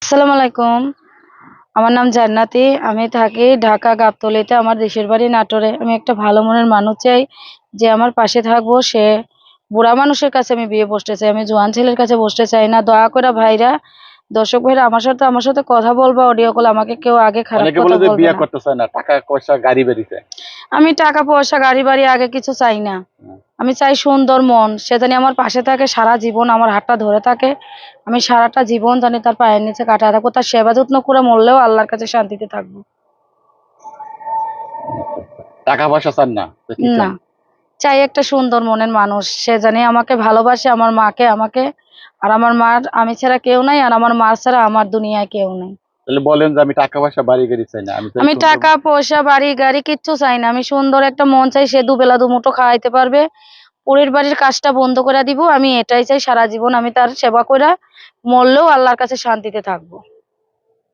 আসসালামু আলাইকুম। আমার নাম জান্নাতি। আমি থাকি ঢাকা গাবতলীতে। আমার দেশের বাড়ি নাটোরে। আমি একটা ভালো মনের মানুষ চাই, যে আমার পাশে থাকবো। সে বুড়া মানুষের কাছে আমি বিয়ে বসতে চাই। আমি জোয়ান ছেলের কাছে বসতে চাই না। দয়া করে ভাইরা, দর্শক ভাইরা আমার সাথে কথা বলবা অডিও কল। আমাকে কেউ আগে খারাপ অনেকে কথা বলে যে বলবে বিয়ে না। করতে চায় না, টাকা পয়সা গাড়ি বাড়ি চায়। আমি টাকা পয়সা, গাড়ি বাড়ি আগে কিছু চাই না। হুম। আমি চাই সুন্দর মন। সে জানি আমার পাশে থাকে, সারা জীবন আমার হাতটা ধরে থাকে। আমি সারাটা জীবন জানি তার পায়ের নিচে কাটায় থাকবো। তার সেবা যত্ন করে মরলেও আল্লাহর কাছে শান্তিতে থাকবো। টাকা পয়সা চান না তো কি না, চান? চাই একটা সুন্দর মনের মানুষ। সে জানি আমাকে ভালোবাসে, আমার মাকে, আমাকে। আর আমার মার আমি ছাড়া কেউ নাই, আর আমার মা ছাড়া আমার দুনিয়ায় কেউ নেই। তাহলে বলেন যে আমি টাকা পয়সা বাড়ি গাড়ি চাই না, আমি চাই আমি সুন্দর। টাকা পয়সা, বাড়ি গাড়ি কিচ্ছু চাই না। আমি সুন্দর একটা মন চাই, সে দুবেলা দুমুঠো খাওয়াইতে পারবে। পরের বাড়ির কাজটা বন্ধ করে দিব। আমি এটাই চাই, সারা জীবন আমি তার সেবা করে মরলেও আল্লাহর কাছে শান্তিতে থাকবো।